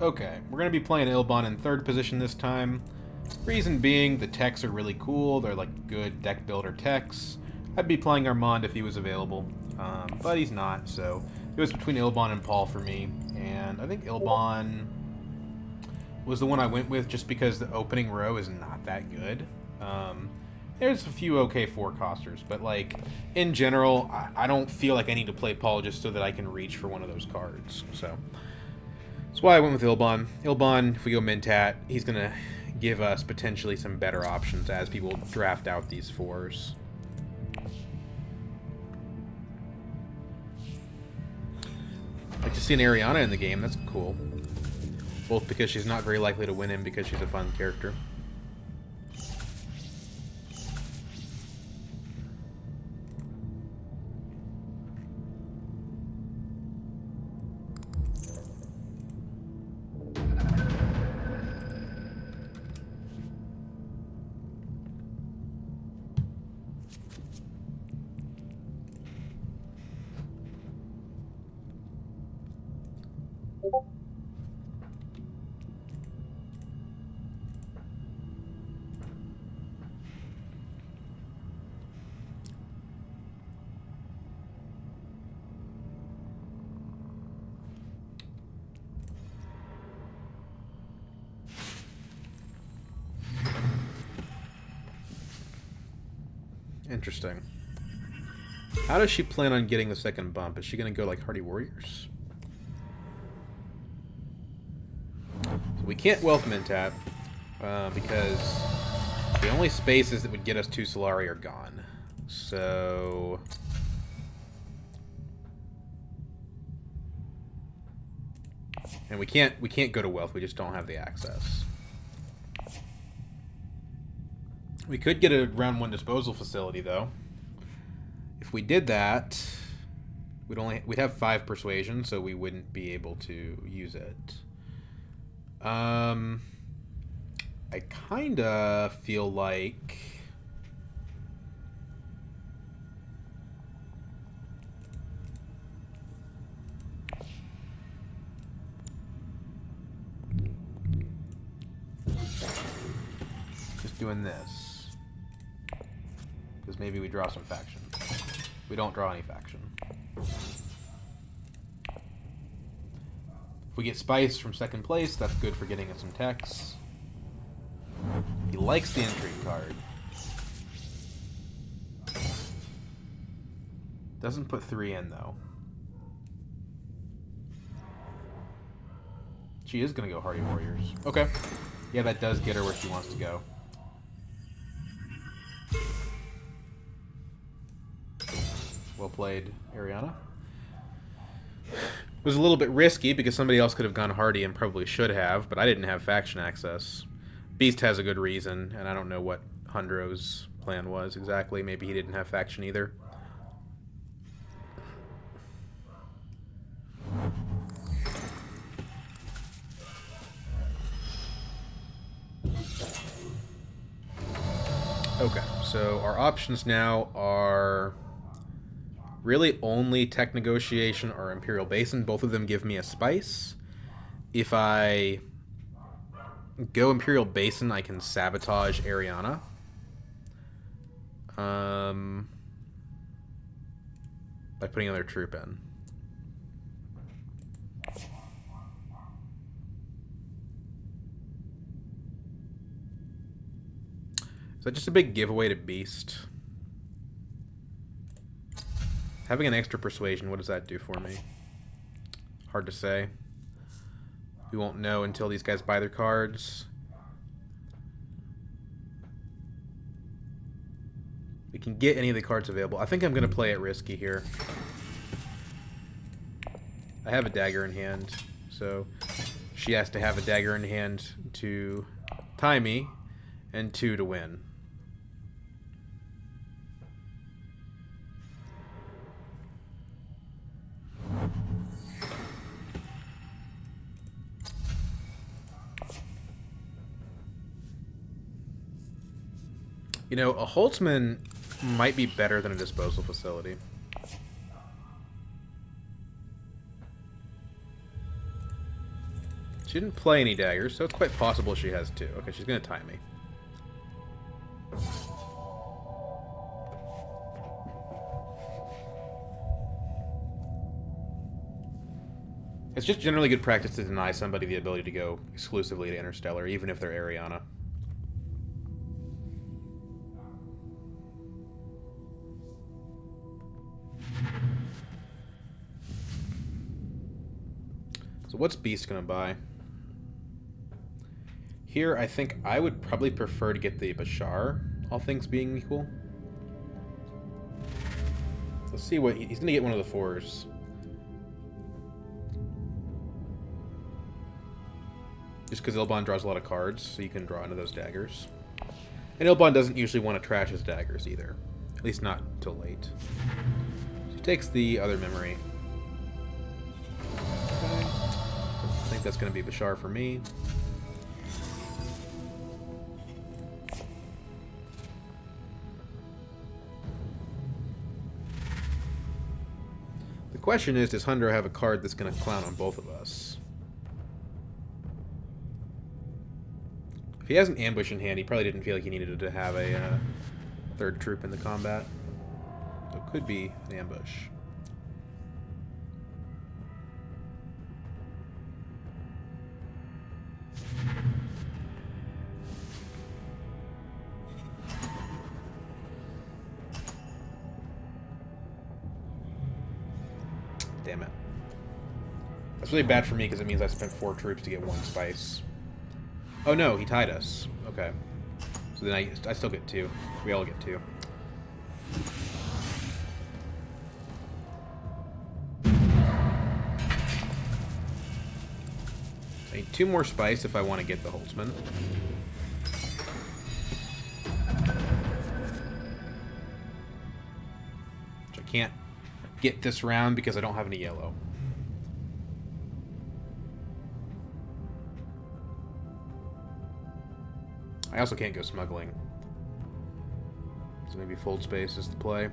Okay, we're going to be playing Ilbon in third position this time. Reason being, the techs are really cool. They're like good deck builder techs. I'd be playing Armand if he was available, but he's not, so it was between Ilbon and Paul for me. And I think Ilbon was the one I went with just because the opening row is not that good. There's a few okay four-costers, but like in general, I don't feel like I need to play Paul just so that I can reach for one of those cards. So that's why I went with Ilbon. Ilbon, if we go Mentat, he's going to give us potentially some better options as people draft out these fours. I'd like to see an Ariana in the game. That's cool. Both because she's not very likely to win him because she's a fun character. Interesting. How does she plan on getting the second bump? Is she going to go like Hardy Warriors? So we can't Wealth Mentat because the only spaces that would get us to Solari are gone. So and we can't go to Wealth. We just don't have the access. We could get a round 1 disposal facility though. If we did that, we'd have 5 persuasion, so we wouldn't be able to use it. I kinda feel like just doing this. Because maybe we draw some faction. We don't draw any faction. If we get Spice from second place, that's good for getting us some techs. He likes the intrigue card. Doesn't put 3 in, though. She is going to go Hardy Warriors. Okay. Yeah, that does get her where she wants to go. Well played, Ariana. It was a little bit risky because somebody else could have gone Hardy and probably should have, but I didn't have faction access. Beast has a good reason, and I don't know what Hundro's plan was exactly. Maybe he didn't have faction either. Okay, so our options now are really only Tech Negotiation or Imperial Basin. Both of them give me a Spice. If I go Imperial Basin, I can sabotage Ariana. By putting another troop in. Is that just a big giveaway to Beast? Having an extra persuasion, what does that do for me? Hard to say. We won't know until these guys buy their cards. We can get any of the cards available. I think I'm going to play it risky here. I have a dagger in hand, so she has to have a dagger in hand to tie me, and 2 to win. You know, a Holtzman might be better than a disposal facility. She didn't play any daggers, so it's quite possible she has two. Okay, she's gonna time me. It's just generally good practice to deny somebody the ability to go exclusively to Interstellar, even if they're Ariana. So what's Beast gonna buy? Here, I think I would probably prefer to get the Bashar, all things being equal. Let's see what... He's gonna get one of the 4s. Just because Ilbon draws a lot of cards, so you can draw into those daggers. And Ilbon doesn't usually want to trash his daggers either. At least not till late. So he takes the other memory. Okay. I think that's going to be Bashar for me. The question is, does Hundra have a card that's going to clown on both of us? If he has an ambush in hand, he probably didn't feel like he needed to have a third troop in the combat. So it could be an ambush. Damn it. That's really bad for me because it means I spent 4 troops to get 1 spice. Oh no, he tied us. Okay. So then I still get 2. We all get 2. I need 2 more spice if I want to get the Holtzman. Which I can't get this round because I don't have any yellow. I also can't go smuggling. So maybe fold space is the play.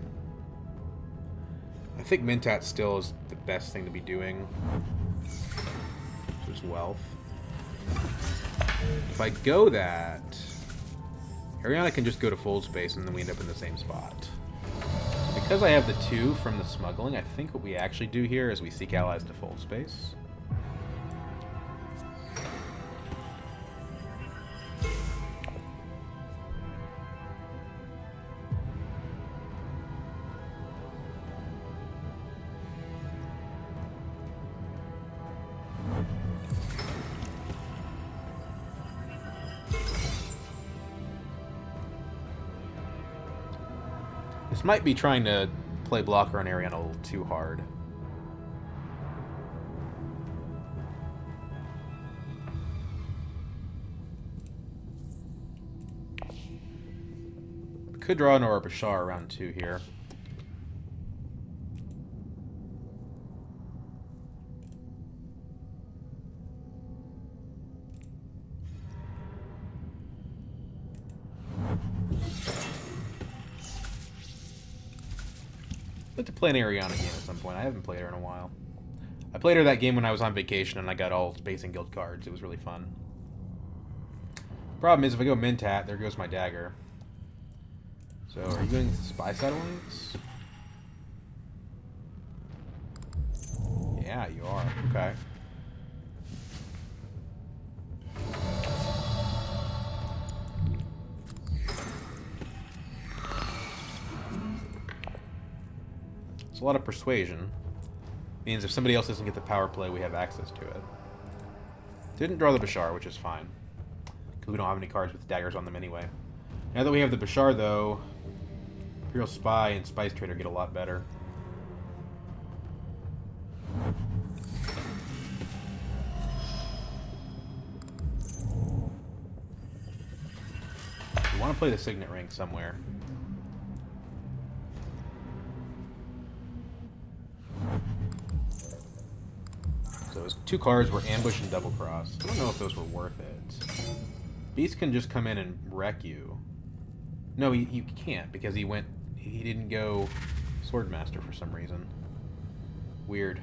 I think Mintat still is the best thing to be doing. Just wealth. If I go that, Ariana can just go to fold space and then we end up in the same spot. Because I have the 2 from the smuggling, I think what we actually do here is we seek allies to fold space. This might be trying to play blocker on Ariana a little too hard. Could draw an Aura Bashar around 2 here. I'd like to play an Ariana game at some point. I haven't played her in a while. I played her that game when I was on vacation and I got all Space and Guild cards. It was really fun. Problem is, if I go Mintat, there goes my dagger. So, are you doing Spy Satellites? Yeah, you are. Okay. It's a lot of persuasion. Means if somebody else doesn't get the power play, we have access to it. Didn't draw the Bashar, which is fine. Because we don't have any cards with daggers on them anyway. Now that we have the Bashar, though, Imperial Spy and Spice Trader get a lot better. We want to play the Signet Ring somewhere. So those 2 cards were Ambush and Double Cross. I don't know if those were worth it. Beast can just come in and wreck you. No, you can't because he didn't go Swordmaster for some reason. Weird.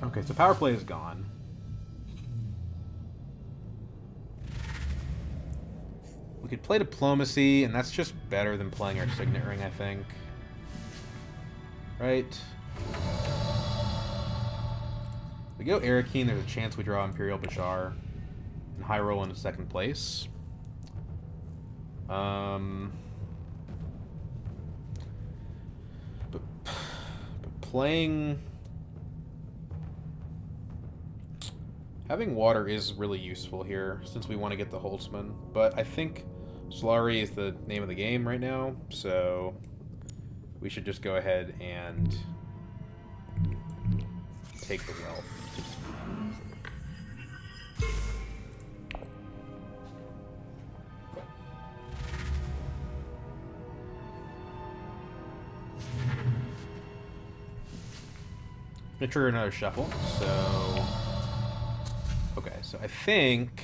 Okay, so power play is gone. We could play diplomacy, and that's just better than playing our signet ring, I think. Right? We go Arakeen, there's a chance we draw Imperial Bashar and high roll into second place. But playing... Having water is really useful here, since we want to get the Holtzman. But I think Solari is the name of the game right now, so we should just go ahead and take the wealth. I'm gonna trigger another shuffle, so... Okay, so I think...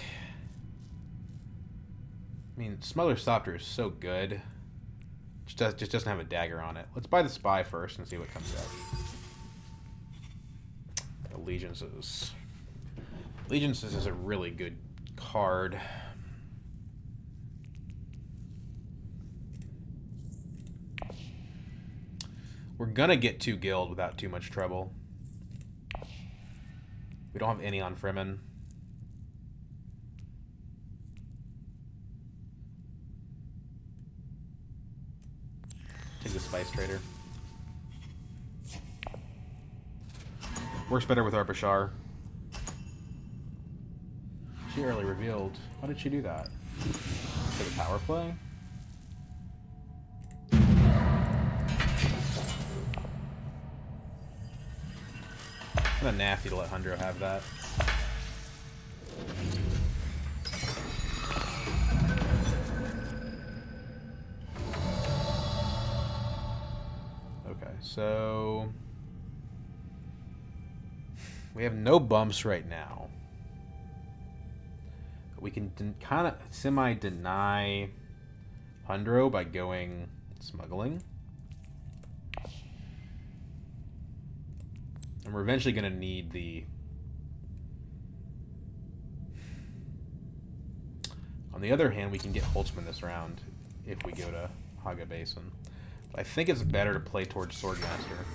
I mean, Smuggler's Softer is so good. Just doesn't have a dagger on it. Let's buy the Spy first and see what comes out. Allegiances. Allegiances is a really good card. We're gonna get 2 guild without too much trouble. We don't have any on Fremen. Take the Spice Trader. Works better with our Bashar. She early revealed. Why did she do that? For the power play? Kind of nasty to let Hundro have that. Okay, so we have no bumps right now. But we can kind of semi-deny Hundro by going smuggling. And we're eventually going to need the... On the other hand, we can get Holtzman this round if we go to Haga Basin. But I think it's better to play towards Swordmaster.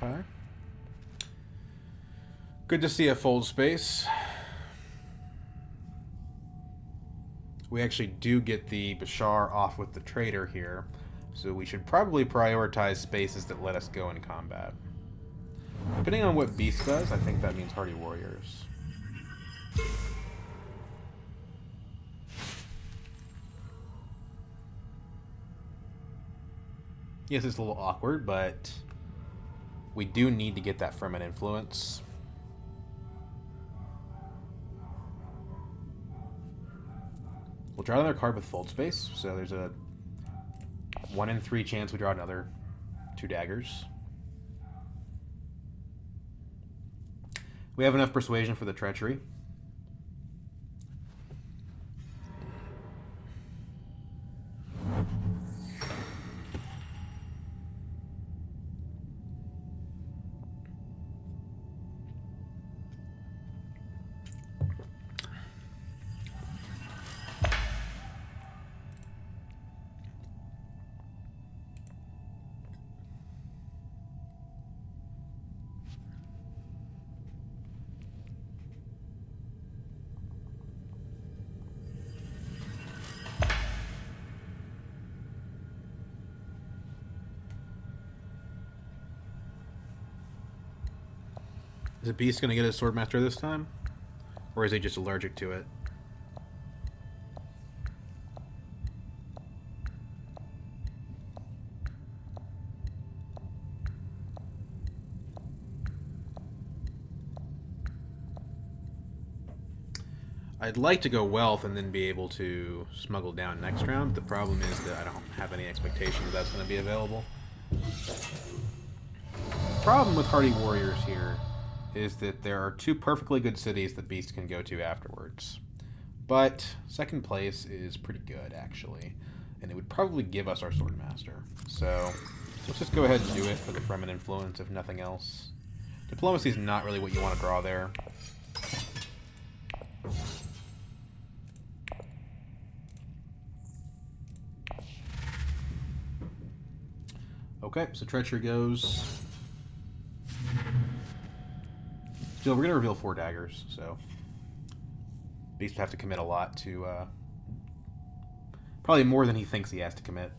Okay. Good to see a fold space. We actually do get the Bashar off with the Trader here, so we should probably prioritize spaces that let us go in combat. Depending on what Beast does, I think that means Hardy Warriors. Yes, it's a little awkward, but we do need to get that Fremen influence. We'll draw another card with Fold Space, so there's a 1 in 3 chance we draw another 2 daggers. We have enough Persuasion for the Treachery. Is the Beast going to get his Swordmaster this time? Or is he just allergic to it? I'd like to go Wealth and then be able to smuggle down next round. The problem is that I don't have any expectation that that's going to be available. The problem with Hardy Warriors here is that there are 2 perfectly good cities that Beast can go to afterwards. But second place is pretty good, actually. And it would probably give us our Swordmaster. So let's just go ahead and do it for the Fremen influence, if nothing else. Diplomacy is not really what you want to draw there. Okay, so Treachery goes. Still, we're going to reveal 4 daggers, so Beast would have to commit a lot to, probably more than he thinks he has to commit.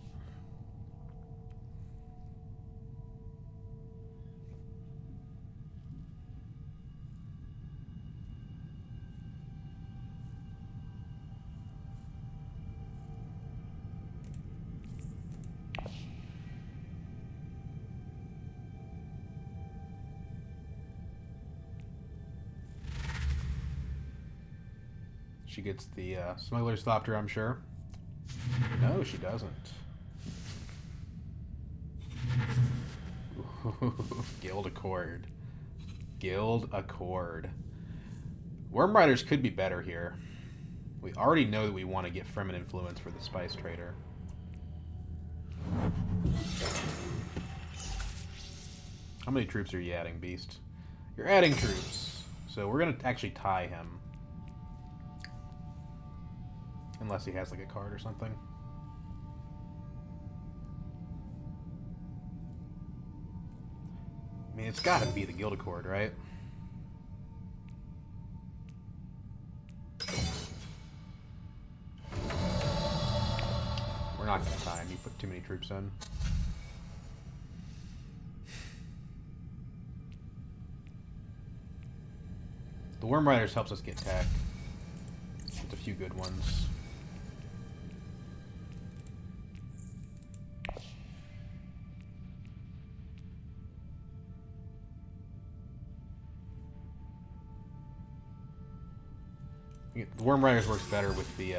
She gets the Smuggler's Thopter, I'm sure. No, she doesn't. Guild Accord. Guild Accord. Worm Riders could be better here. We already know that we want to get Fremen influence for the Spice Trader. How many troops are you adding, Beast? You're adding troops. So we're going to actually tie him. Unless he has like a card or something. I mean, it's got to be the Guild Accord, right? We're not going to tie him. You put too many troops in. The Worm Riders helps us get tech. It's a few good ones. The Worm Riders works better with the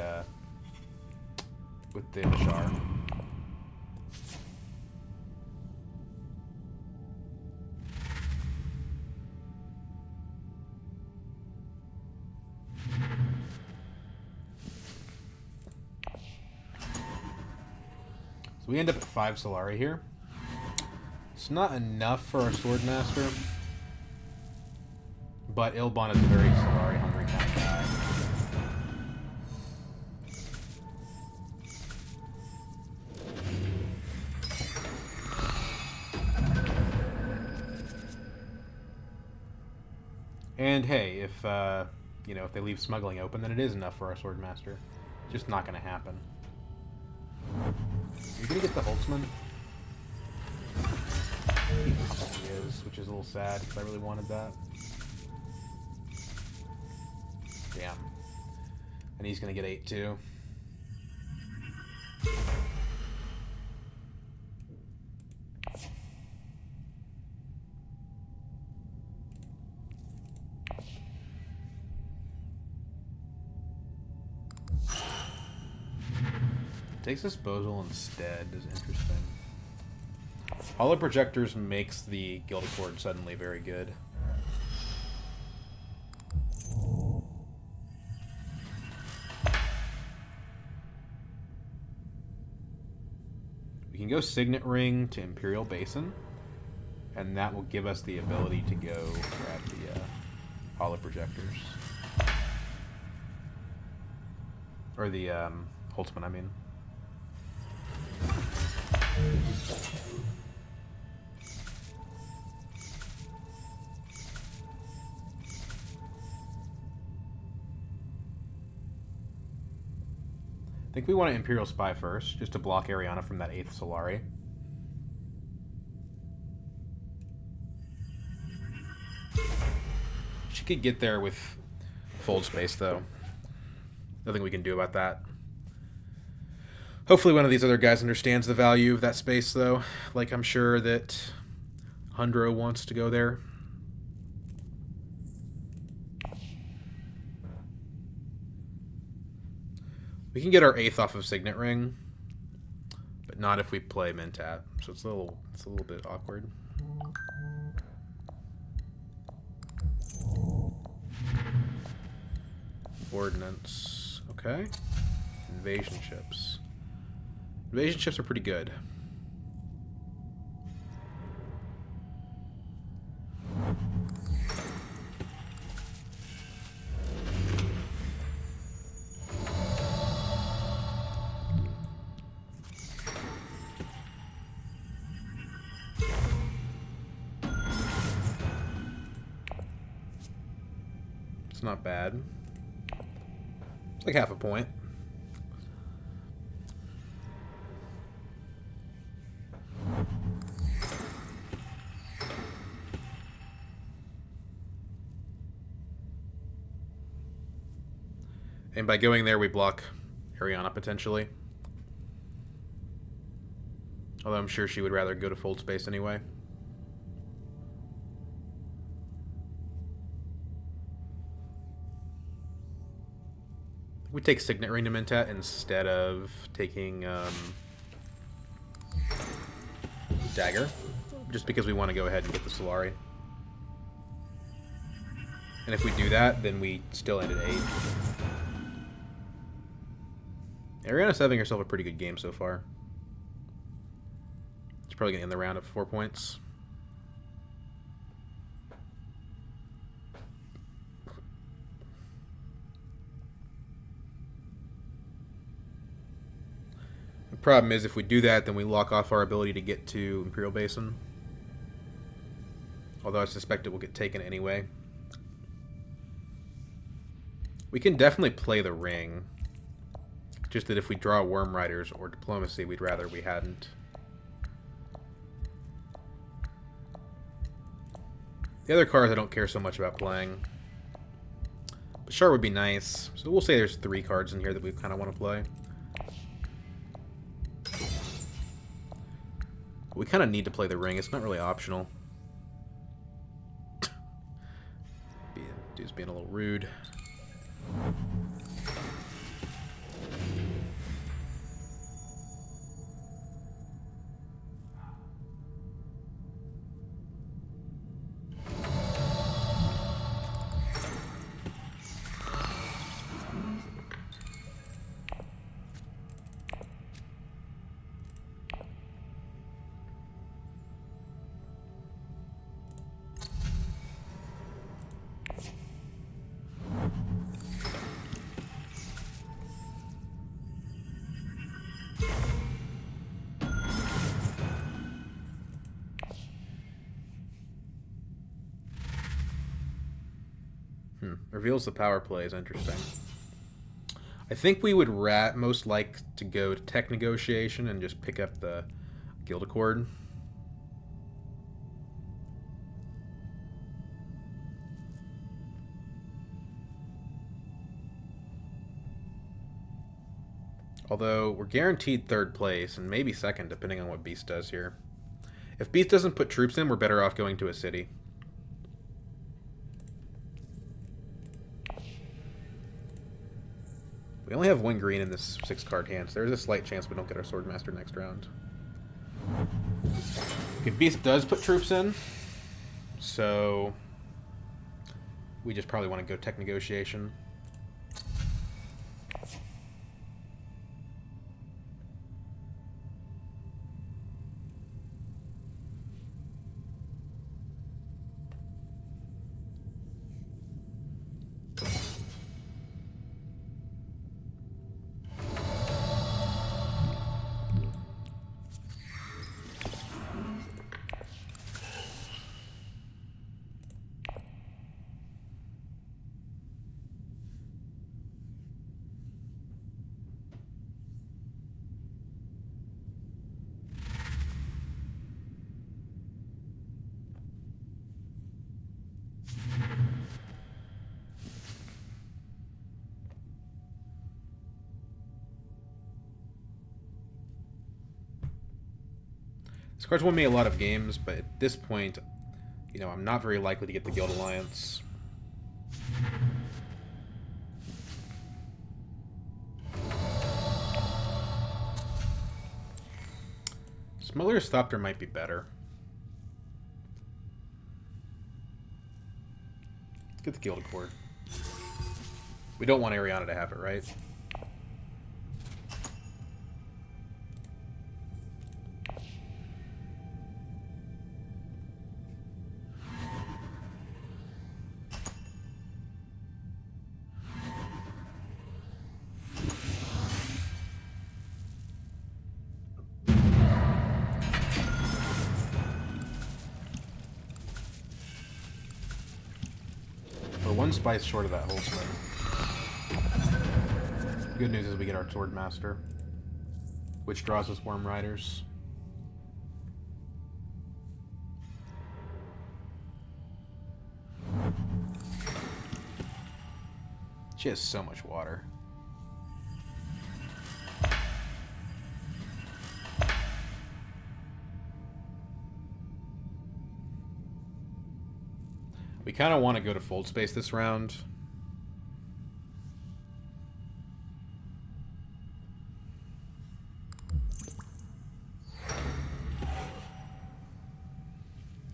Bashar. So we end up at 5 Solari here. It's not enough for our Swordmaster, but Ilbon is a very Solari hungry kind of guy. And hey, if you know, if they leave smuggling open, then it is enough for our Swordmaster. Just not going to happen. You're going to get the Holtzman? He is, which is a little sad because I really wanted that. Damn. And he's going to get 8 too. Takes disposal instead is interesting. Hollow Projectors makes the Guild Accord suddenly very good. We can go Signet Ring to Imperial Basin, and that will give us the ability to go grab the Hollow Projectors. Or the Holtzman, I mean. I think we want to Imperial Spy first, just to block Ariana from that 8th Solari. could get there with fold space, though. Nothing we can do about that. Hopefully one of these other guys understands the value of that space, though. Like, I'm sure that Hundro wants to go there. We can get our 8th off of Signet Ring, but not if we play Mentat. So it's a little bit awkward. Ordnance. Okay. Invasion ships. Invasion ships are pretty good. It's not bad. It's like half a point. And by going there, we block Ariana potentially. Although I'm sure she would rather go to fold space anyway. We take Signet Ring to Mentat instead of taking Dagger, just because we want to go ahead and get the Solari. And if we do that, then we still end at 8. Ariana's having herself a pretty good game so far. She's probably going to end the round at 4 points. The problem is if we do that, then we lock off our ability to get to Imperial Basin. Although I suspect it will get taken anyway. We can definitely play the ring. Just that if we draw Worm Riders or Diplomacy, we'd rather we hadn't. The other cards I don't care so much about playing. But Char would be nice. So we'll say there's 3 cards in here that we kind of want to play. We kind of need to play the ring. It's not really optional. Dude's being a little rude. Reveals the power play is interesting. I think we would most like to go to tech negotiation and just pick up the Guild Accord. Although we're guaranteed 3rd place and maybe 2nd depending on what Beast does here. If Beast doesn't put troops in, we're better off going to a city. We only have 1 green in this 6-card hand, so there's a slight chance we don't get our Swordmaster next round. Okay, Beast does put troops in, so we just probably want to go tech negotiation. This card's won me a lot of games, but at this point, you know, I'm not very likely to get the Guild Alliance. Smuggler's Thopter might be better. Let's get the Guild Accord. We don't want Ariana to have it, right? We're one spice short of that Holtzman. Good news is we get our Sword Master, which draws us Worm Riders. She has so much water. We kind of want to go to Fold Space this round.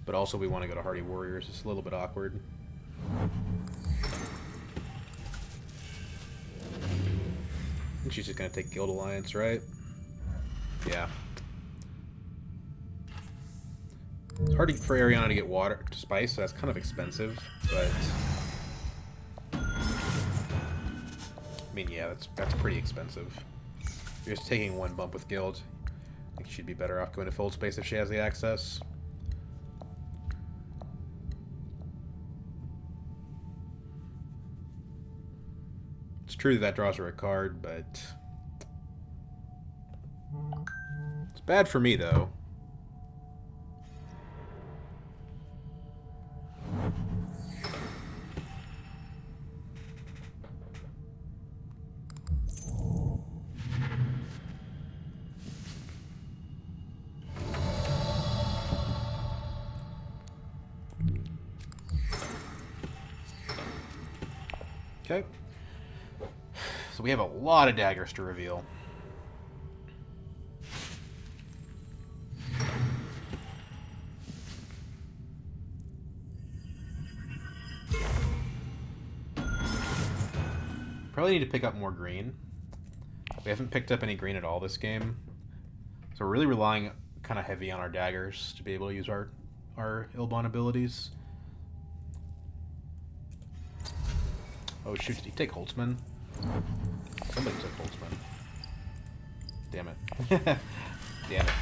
But also we want to go to Hardy Warriors. It's a little bit awkward. I think she's just going to take Guild Alliance, right? Yeah. It's hard for Ariana to get water to spice, so that's kind of expensive, but I mean, yeah, that's pretty expensive. You're just taking one bump with Guild. I think she'd be better off going to Fold Space if she has the access. It's true that draws her a card, but it's bad for me, though. Okay. So we have a lot of daggers to reveal. Probably need to pick up more green. We haven't picked up any green at all this game. So we're really relying kind of heavy on our daggers to be able to use our Ilbon abilities. Oh shoot, did he take Holtzman? Somebody took Holtzman. Damn it. Damn it.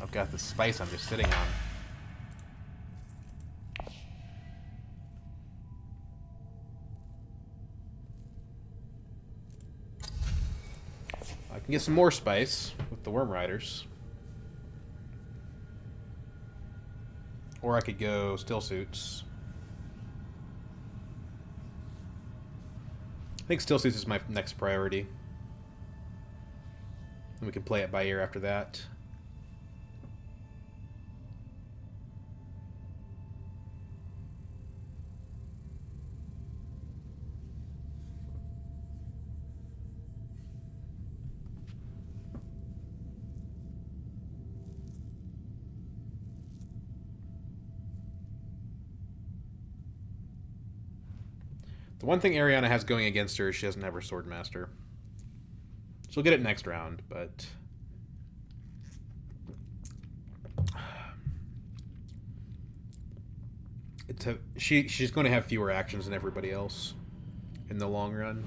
I've got the spice I'm just sitting on. I can get some more spice with the Worm Riders. Or I could go Still Suits. I think Still Suits is my next priority. And we can play it by ear after that. The one thing Ariana has going against her is she doesn't have her Sword Master. She'll get it next round, but she's going to have fewer actions than everybody else in the long run.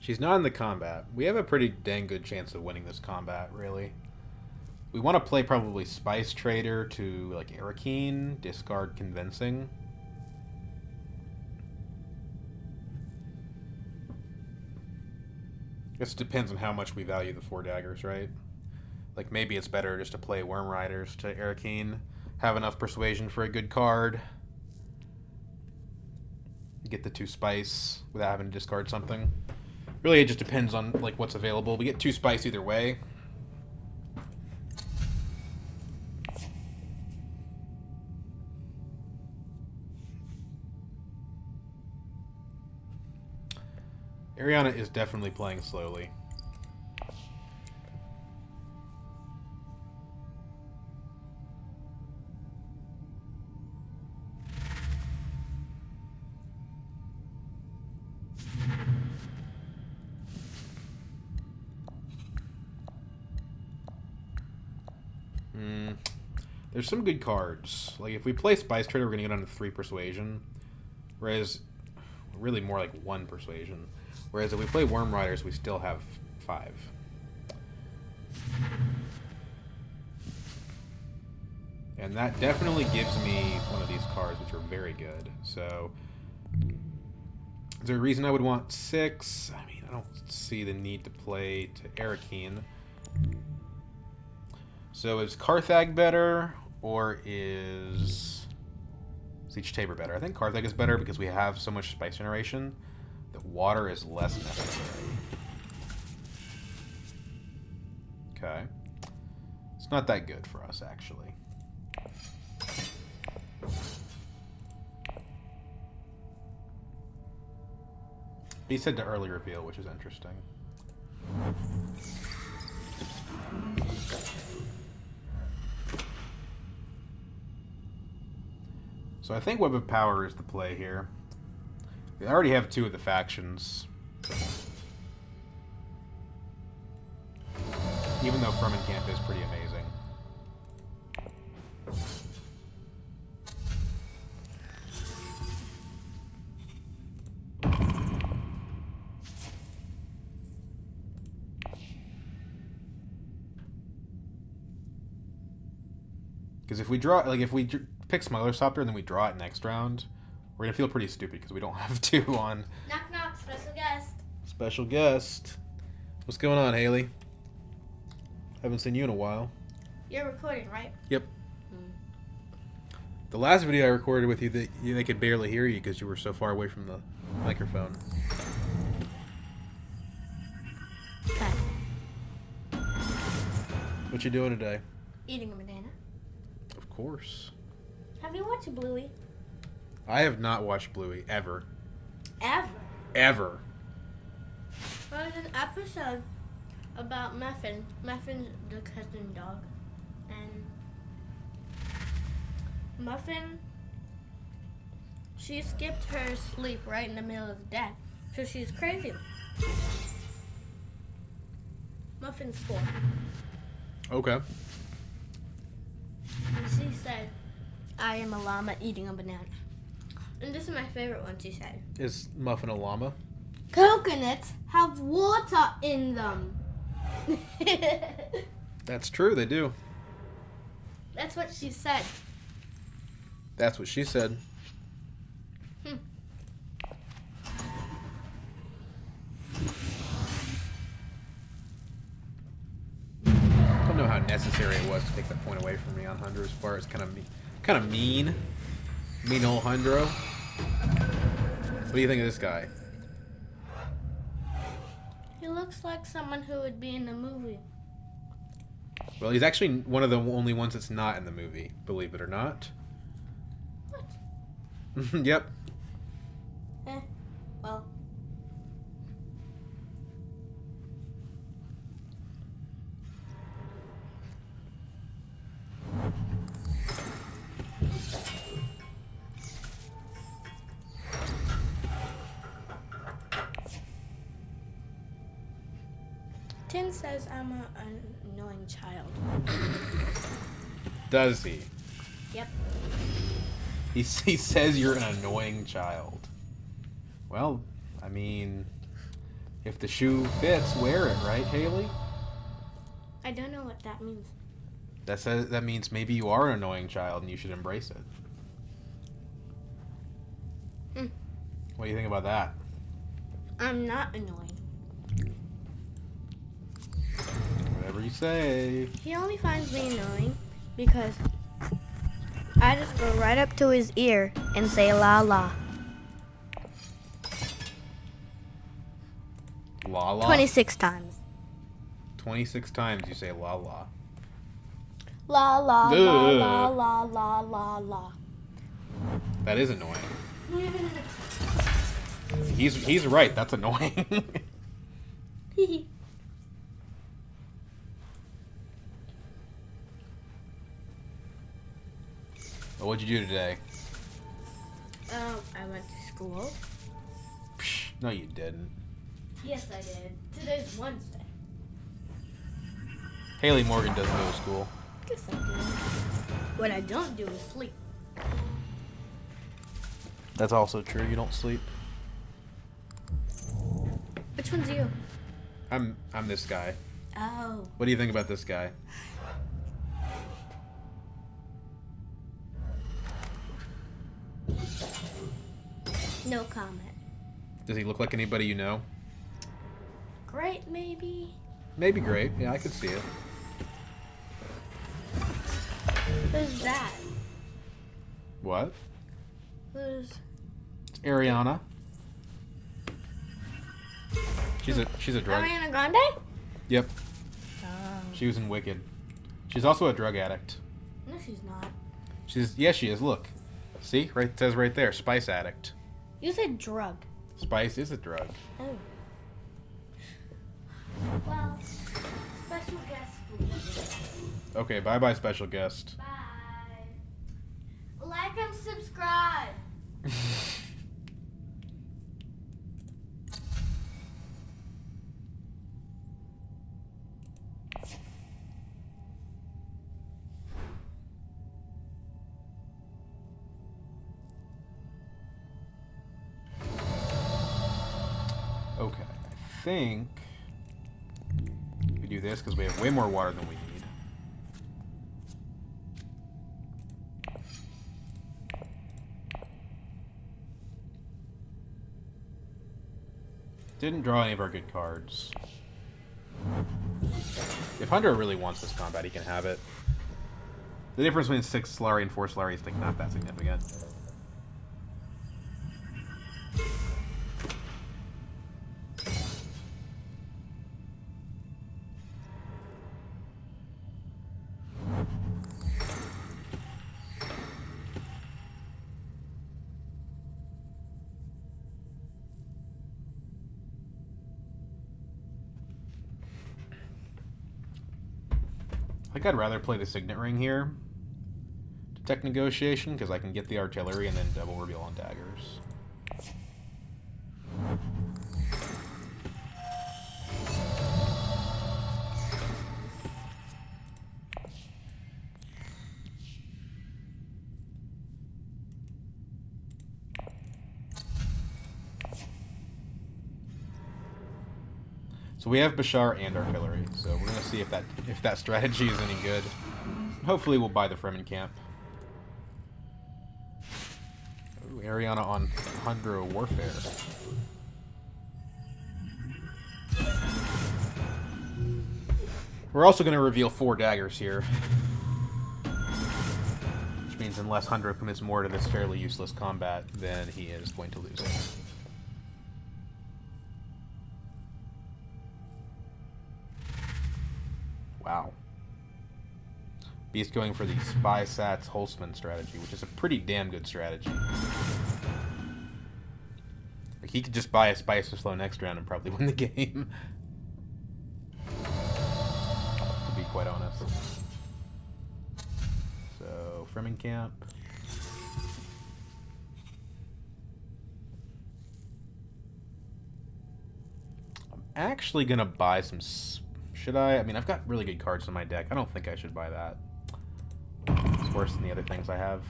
She's not in the combat. We have a pretty dang good chance of winning this combat, really. We want to play probably Spice Trader to, like, Arakeen, discard Convincing. This depends on how much we value the 4 daggers, right? Like, maybe it's better just to play Worm Riders to Arakeen, have enough persuasion for a good card, get the 2 spice without having to discard something. Really, it just depends on, like, what's available. We get 2 spice either way. Ariana is definitely playing slowly. There's some good cards. Like, if we play Spice Trader, we're going to get on to 3 persuasion. Whereas, really more like 1 persuasion. Whereas if we play Worm Riders, we still have 5. And that definitely gives me one of these cards, which are very good. So, is there a reason I would want 6? I mean, I don't see the need to play to Arakeen. So is Carthag better, or is Siege Tabor better? I think Carthag is better because we have so much spice generation that water is less necessary. Okay. It's not that good for us, actually. He said to early reveal, which is interesting. So I think Web of Power is the play here. We already have 2 of the factions. Even though Furman Camp is pretty amazing. Because if we draw, like, if we pick Smuggler Sopter and then we draw it next round, we're going to feel pretty stupid because we don't have 2 on. Knock knock, special guest. Special guest. What's going on, Haley? Haven't seen you in a while. You're recording, right? Yep. The last video I recorded with you, they could barely hear you because you were so far away from the microphone. Okay. What you doing today? Eating a banana. Of course. Have you watched Bluey? I have not watched Bluey, ever. Ever? Ever. There's an episode about Muffin. Muffin's the cousin dog. And Muffin, she skipped her sleep right in the middle of the day. So she's crazy. Muffin's 4. Okay. And she said, I am a llama eating a banana. And this is my favorite one she said. Is Muffin a llama? Coconuts have water in them. That's true, they do. That's what she said. That's what she said. I don't know how necessary it was to take that point away from me on Hundro as far as kind of mean old Hundro. What do you think of this guy? He looks like someone who would be in the movie. Well, he's actually one of the only ones that's not in the movie, believe it or not. What? Yep. Well. Tin says I'm an annoying child. Does he? Yep. He says you're an annoying child. Well, I mean, If the shoe fits, wear it, right, Haley? I don't know what that means. That means maybe you are an annoying child and you should embrace it. What do you think about that? I'm not annoying. Whatever you say. He only finds me annoying because I just go right up to his ear and say la la. La la? 26 times. 26 times you say la la. La la la Ugh. la la la la la. That is annoying. He's right, that's annoying. Well, what'd you do today? I went to school. Psh, no, you didn't. Yes, I did. Today's Wednesday. Haley Morgan doesn't go to school. Guess I do. What I don't do is sleep. That's also true. You don't sleep. Which one's you? I'm this guy. Oh. What do you think about this guy? No comment. Does he look like anybody you know? Great, maybe. Maybe great. Yeah, I could see it. Who's that? What? Who's? It's Ariana. She's a drug. Ariana Grande? Yep. Oh. She was in Wicked. She's also a drug addict. No, she's not. Yes, she is. Look. See? Right, it says right there, spice addict. You said drug. Spice is a drug. Oh. Well, special guest, please. Okay, bye-bye, special guest. Bye. Like and subscribe. Okay, I think we do this because we have way more water than we need. Didn't draw any of our good cards. If Hunter really wants this combat, he can have it. The difference between 6 Solari and 4 Solari is like not that significant. I think I'd rather play the Signet Ring here to tech negotiation because I can get the artillery and then double reveal on daggers. So we have Bashar and artillery, so we're gonna see if that strategy is any good. Hopefully we'll buy the Fremen camp. Ooh, Ariana on Hundro Warfare. We're also gonna reveal 4 daggers here. Which means unless Hundro commits more to this fairly useless combat, then he is going to lose it. Wow. Beast going for the Spy Sats Holtzman strategy, which is a pretty damn good strategy. Like, he could just buy a Spice to slow next round and probably win the game. To be quite honest. So, Fremen camp. I'm actually gonna buy some... Should I? I mean, I've got really good cards in my deck. I don't think I should buy that. It's worse than the other things I have.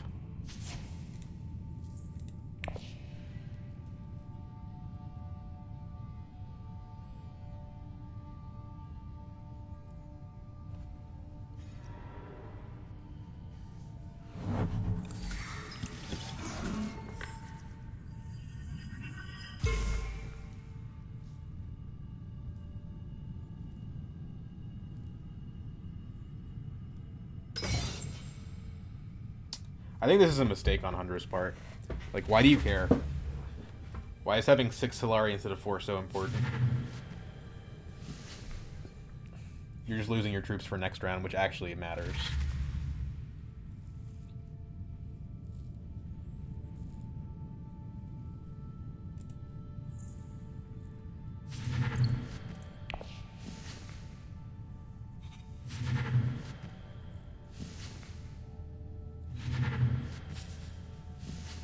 I think this is a mistake on Hunter's part. Like, why do you care? Why is having 6 Solari instead of 4 so important? You're just losing your troops for next round, which actually matters.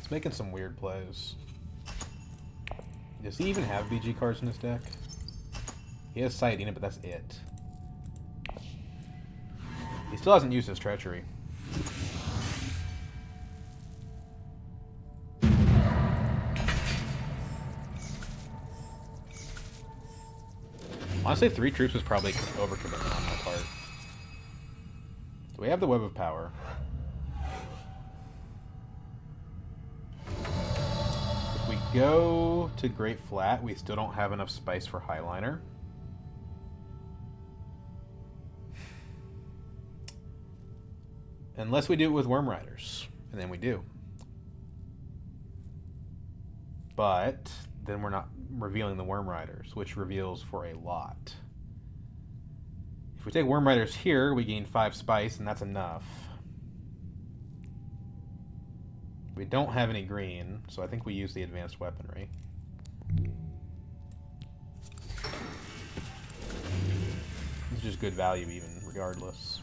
It's making some weird plays. Does he even have BG cards in his deck? He has Sight in it, but that's it. He still hasn't used his Treachery. Honestly, 3 troops was probably overcommitment on my part. So we have the Web of Power. If we go to Great Flat, we still don't have enough spice for Highliner. Unless we do it with Worm Riders, and then we do. But then we're not revealing the Worm Riders, which reveals for a lot. If we take Worm Riders here, we gain 5 spice, and that's enough. We don't have any green, so I think we use the advanced weaponry. It's just good value even, regardless.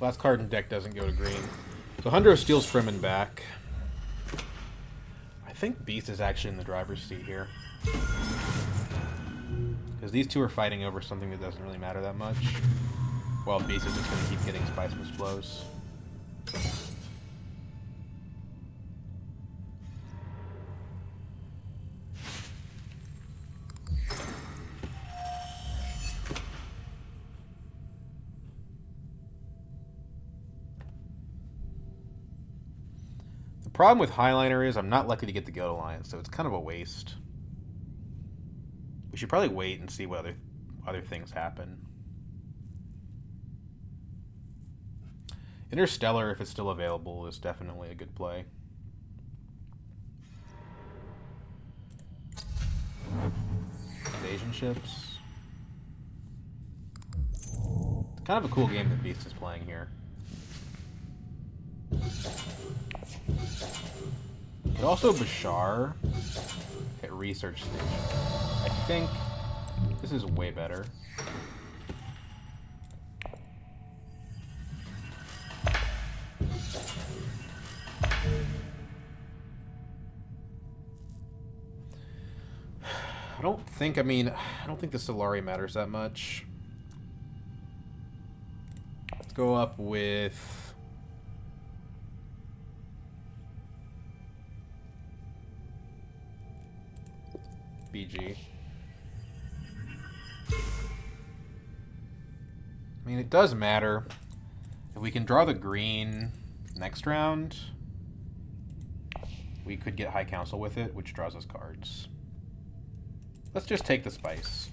Last card in deck doesn't go to green. So Hundo steals Fremen back. I think Beast is actually in the driver's seat here. Because these two are fighting over something that doesn't really matter that much. While Beast is just going to keep getting Spiceless Blows. The problem with Highliner is I'm not likely to get the Goat Alliance, so it's kind of a waste. We should probably wait and see what other things happen. Interstellar, if it's still available, is definitely a good play. Invasion ships. It's kind of a cool game that Beast is playing here. But also Bashar at Research Station. I think this is way better. I don't think the Solari matters that much. Let's go up with BG. I mean, it does matter. If we can draw the green next round, we could get High Council with it, which draws us cards. Let's just take the Spice.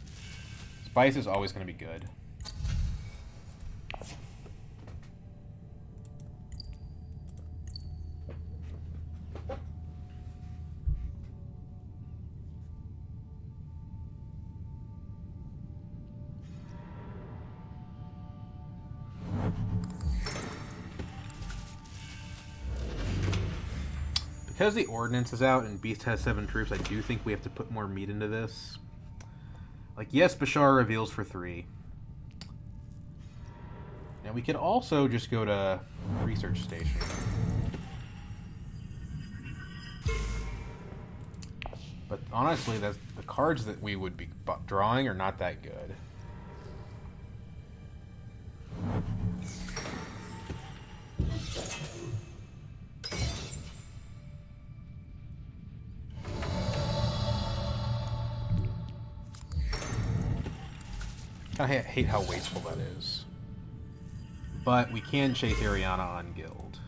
Spice is always going to be good. Because the Ordnance is out and Beast has 7 troops, I do think we have to put more meat into this. Like, yes, Bashar reveals for 3. Now, we could also just go to Research Station. But honestly, the cards that we would be drawing are not that good. I hate how wasteful that is. But we can chase Ariana on Guild.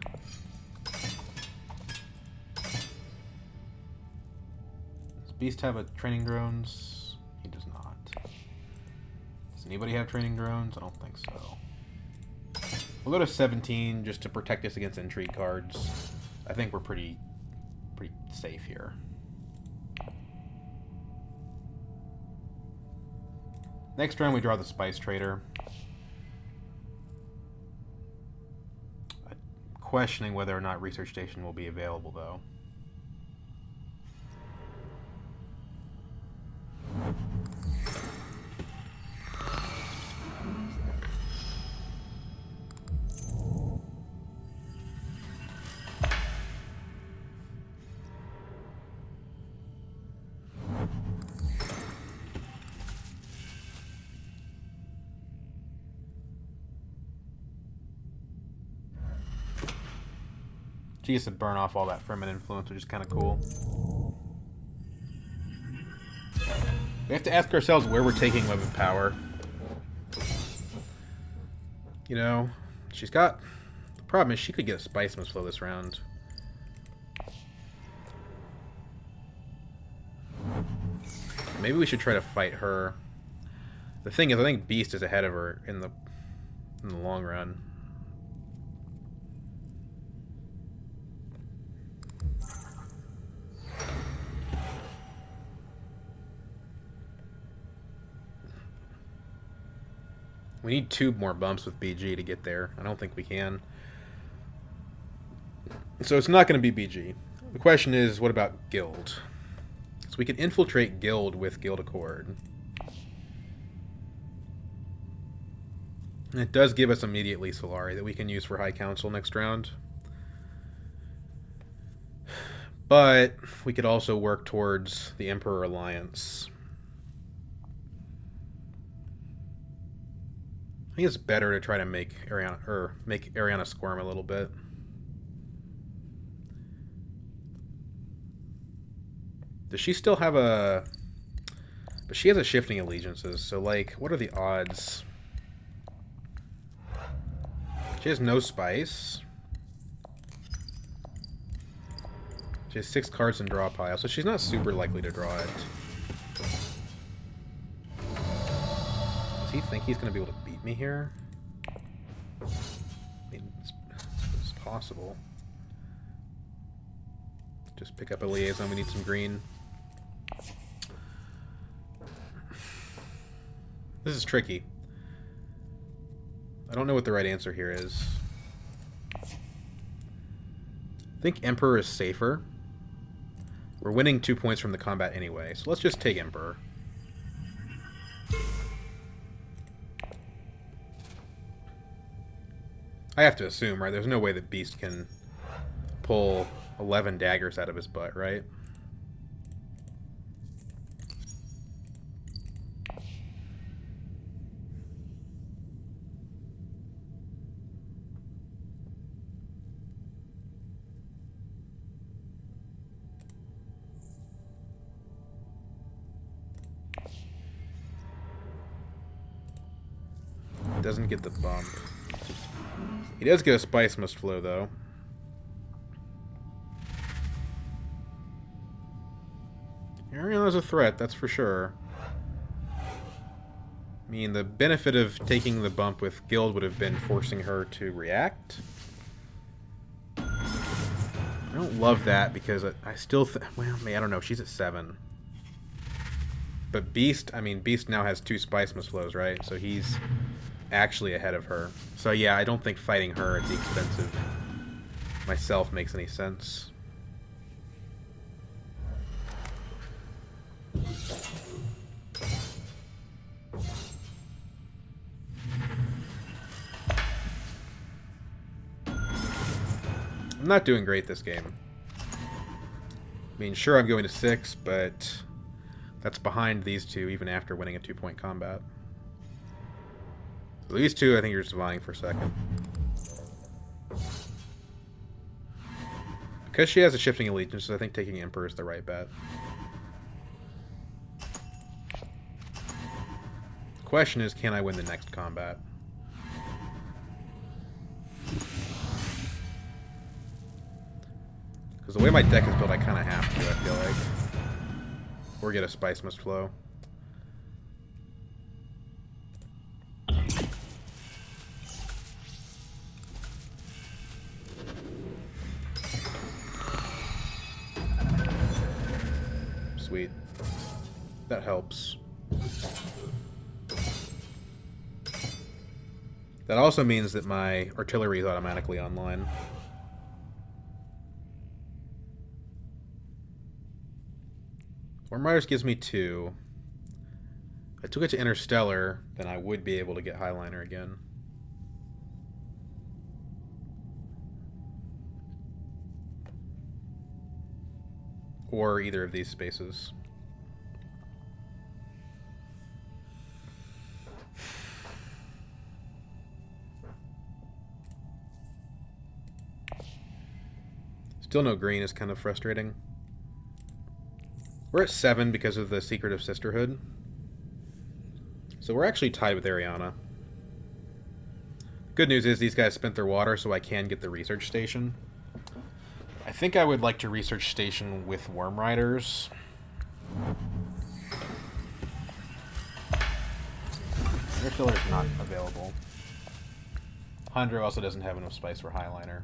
Does Beast have a training drones? He does not. Does anybody have training drones? I don't think so. We'll go to 17 just to protect us against intrigue cards. I think we're pretty safe here. Next round we draw the Spice Trader. I'm questioning whether or not Research Station will be available though. She gets to burn off all that Ferment Influence, which is kind of cool. We have to ask ourselves where we're taking Web of Power. You know, she's got... The problem is she could get a Spice Mist Flow this round. Maybe we should try to fight her. The thing is, I think Beast is ahead of her in the long run. We need 2 more bumps with BG to get there. I don't think we can. So it's not going to be BG. The question is, what about Guild? So we can infiltrate Guild with Guild Accord. And it does give us immediately Solari that we can use for High Council next round. But we could also work towards the Emperor Alliance. I think it's better to try to make Ariana squirm a little bit. Does she still have a... But she has a Shifting Allegiances, so like, what are the odds? She has no Spice. She has 6 cards in draw pile, so she's not super likely to draw it. Does he think he's going to be able to beat me here? I mean, it's possible. Just pick up a liaison. We need some green. This is tricky. I don't know what the right answer here is. I think Emperor is safer. We're winning 2 points from the combat anyway, so let's just take Emperor. I have to assume, right? There's no way that Beast can pull 11 daggers out of his butt, right? Doesn't get the bump. He does get a Spice Must Flow, though. Ariana's a threat, that's for sure. I mean, the benefit of taking the bump with Guild would have been forcing her to react. I don't love that because I still well, I don't know, she's at 7. But Beast, I mean, Beast now has 2 Spice Mist Flows, right? So he's actually ahead of her. So yeah, I don't think fighting her at the expense of myself makes any sense. I'm not doing great this game. I mean, sure, I'm going to 6, but that's behind these two even after winning a 2-point combat. So these two, I think you're just vying for second. Because she has a Shifting Allegiance, I think taking Emperor is the right bet. The question is, can I win the next combat? Because the way my deck is built, I kind of have to, I feel like. Or get a Spice Mist Flow. Sweet. That helps. That also means that my artillery is automatically online. Worm Riders gives me 2. If I took it to Interstellar, then I would be able to get Highliner again. Or either of these spaces. Still no green is kind of frustrating. We're at 7 because of the Secret of Sisterhood. So we're actually tied with Ariana. Good news is these guys spent their water, so I can get the research station. I think I would like to research station with Worm Riders. Interstellar is not available. Hondro also doesn't have enough spice for Highliner.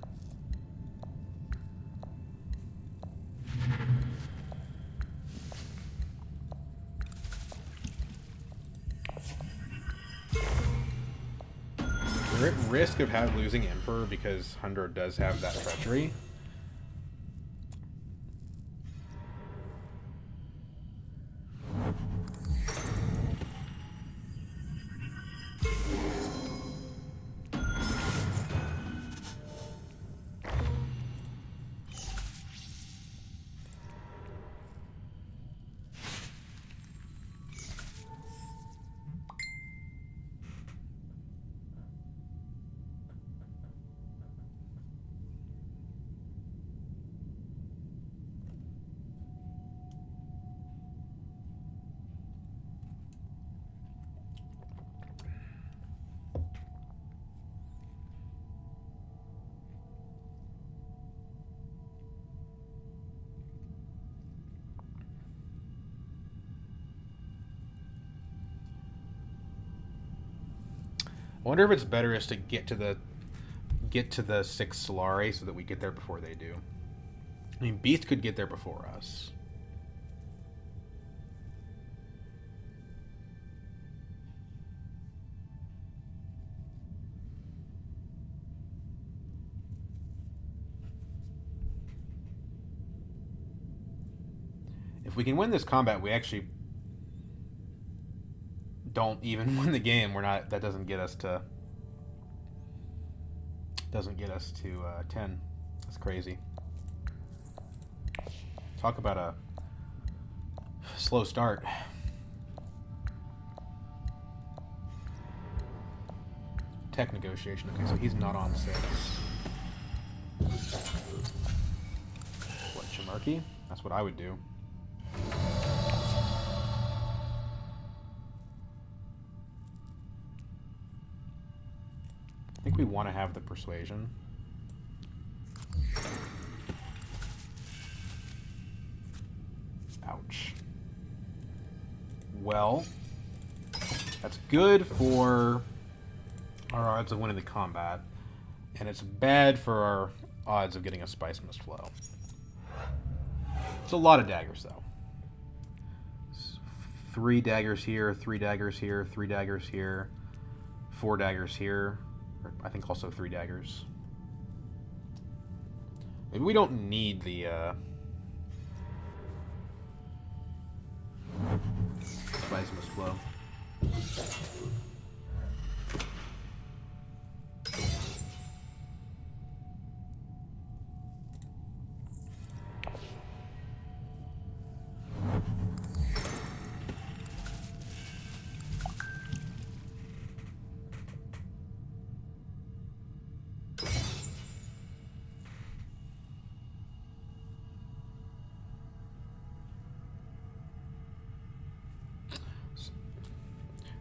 We're at risk of losing Emperor because Hondro does have that treachery. I wonder if it's better is to get to the 6 Solari so that we get there before they do. I mean, Beast could get there before us. If we can win this combat, we actually don't even win the game. We're not. That doesn't get us to. 10. That's crazy. Talk about a slow start. Tech negotiation. Okay, so he's not on 6. What, Shamarki? That's what I would do. I think we want to have the persuasion. Ouch. Well, that's good for our odds of winning the combat, and it's bad for our odds of getting a Spice Mist Flow. It's a lot of daggers, though. 3 daggers here, 3 daggers here, 3 daggers here, 4 daggers here. I think also 3 daggers. Maybe we don't need the Spice Mist Flow.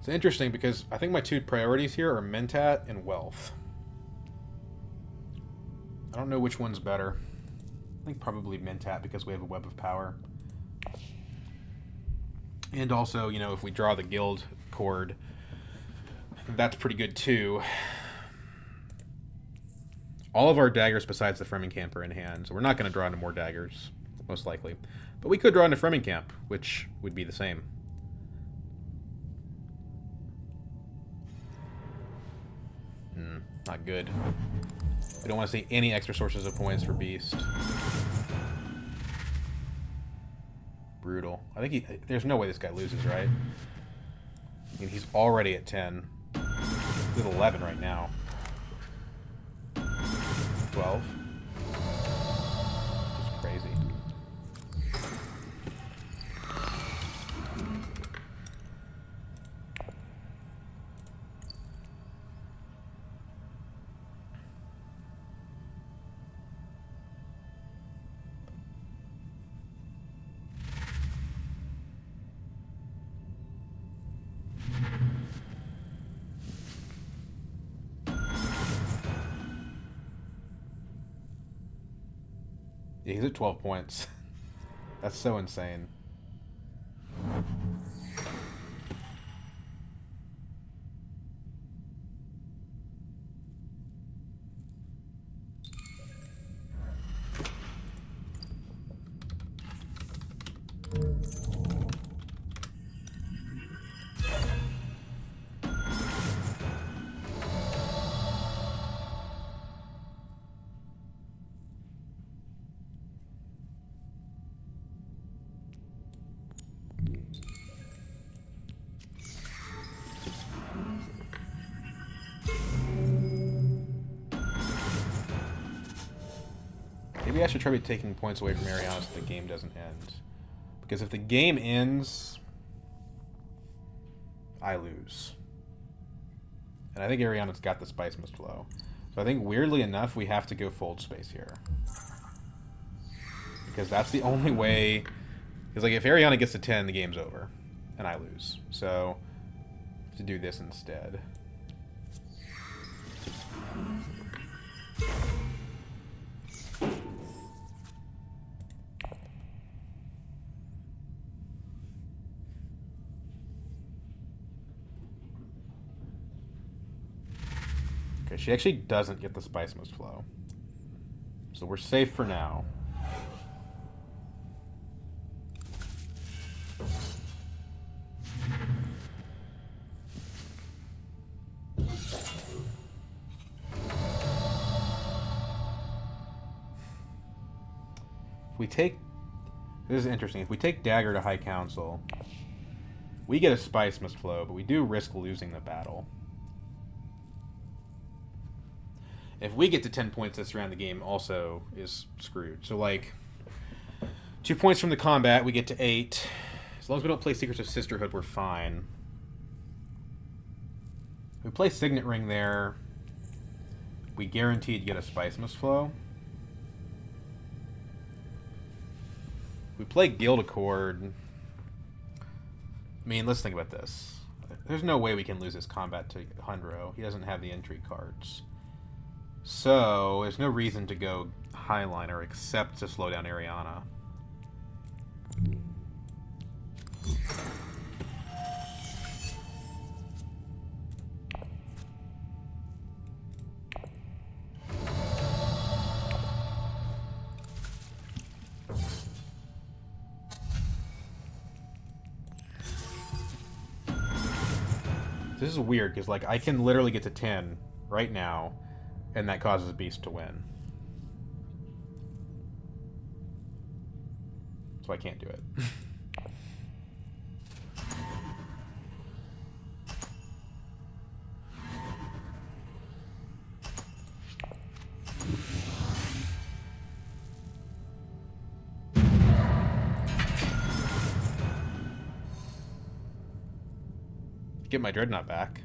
It's interesting because I think my 2 priorities here are Mentat and Wealth. I don't know which one's better. think probably Mentat because we have a Web of Power. And also, you know, if we draw the guild cord, that's pretty good too. All of our daggers besides the Freming Camp are in hand, so we're not going to draw into more daggers, most likely. But we could draw into Freming Camp, which would be the same. Not good. We don't want to see any extra sources of points for Beast. Brutal. I think there's no way this guy loses, right? I mean, he's already at 10. He's at 11 right now. 12. Just crazy. Yeah, he's at 12 points. That's so insane. Maybe I should try taking points away from Ariana so the game doesn't end. Because if the game ends, I lose. And I think Ariana's got the Spice Mist Flow. So I think, weirdly enough, we have to go Fold Space here. Because that's the only way... Because, like, if Ariana gets to 10, the game's over. And I lose. So, to do this instead. Okay, she actually doesn't get the Spice Mist Flow. So we're safe for now. If we take... This is interesting. If we take Dagger to High Council, we get a Spice Mist Flow, but we do risk losing the battle. If we get to 10 points this round, the game also is screwed. So, like, 2 points from the combat, we get to 8. As long as we don't play Secrets of Sisterhood, we're fine. If we play Signet Ring there, we guaranteed get a Spice Mist Flow. If we play Guild Accord... I mean, let's think about this. There's no way we can lose this combat to Hundro. He doesn't have the entry cards. So, there's no reason to go Highliner except to slow down Ariana. This is weird, because, like, I can literally get to 10 right now, and that causes Beast to win. So I can't do it. Get my Dreadnought back.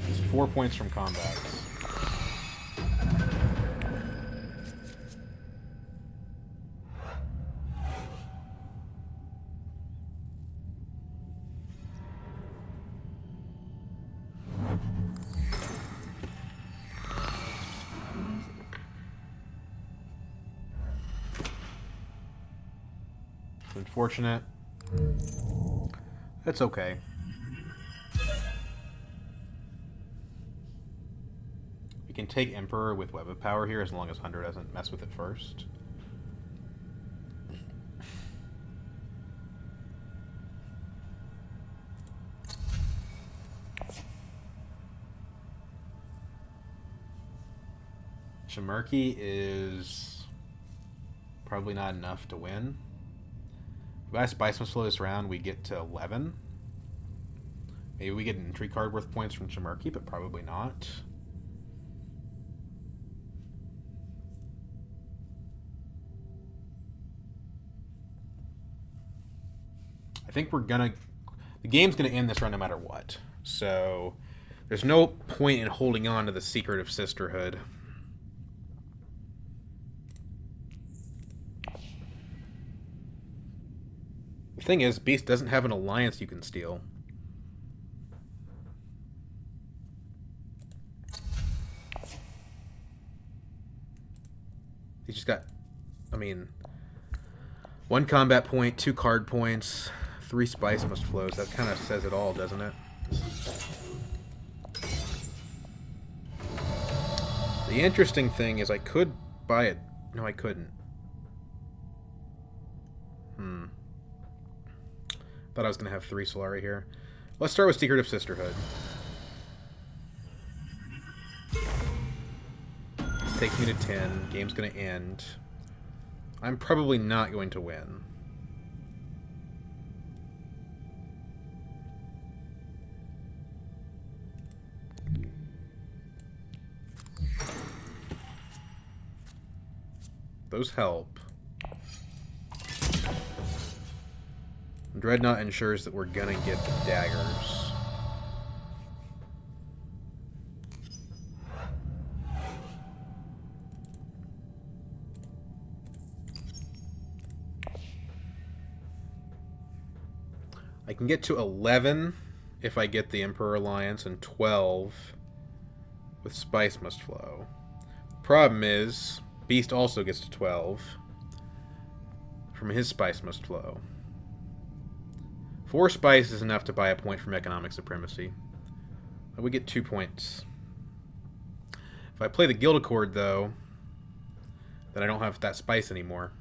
It's 4 points from combat. Unfortunate. That's okay. We can take Emperor with Web of Power here as long as Hunter doesn't mess with it first. Shamirki is probably not enough to win. If I Spice Must Flow this round, we get to 11. Maybe we get an entry card worth points from Shamirki, but probably not. I think we're gonna... The game's gonna end this round no matter what. So there's no point in holding on to the Secret of Sisterhood. The thing is, Beast doesn't have an alliance you can steal. He's just got, I mean, 1 combat point, 2 card points, 3 Spice Must Flows. That kind of says it all, doesn't it? The interesting thing is I could buy it. No, I couldn't. Thought I was going to have 3 Solari here. Let's start with Secret of Sisterhood. Takes me to 10. Game's going to end. I'm probably not going to win. Those help. Dreadnought ensures that we're gonna get the daggers. I can get to 11 if I get the Emperor Alliance, and 12 with Spice Must Flow. Problem is, Beast also gets to 12 from his Spice Must Flow. 4 Spice is enough to buy a point from Economic Supremacy. We get 2 points. If I play the Guild Accord, though, then I don't have that Spice anymore.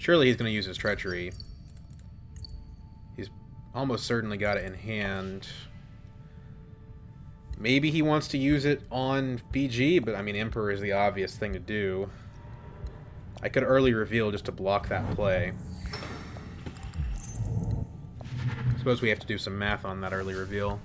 Surely he's going to use his treachery. He's almost certainly got it in hand. Maybe he wants to use it on BG, but I mean, Emperor is the obvious thing to do. I could early reveal just to block that play. Suppose we have to do some math on that early reveal.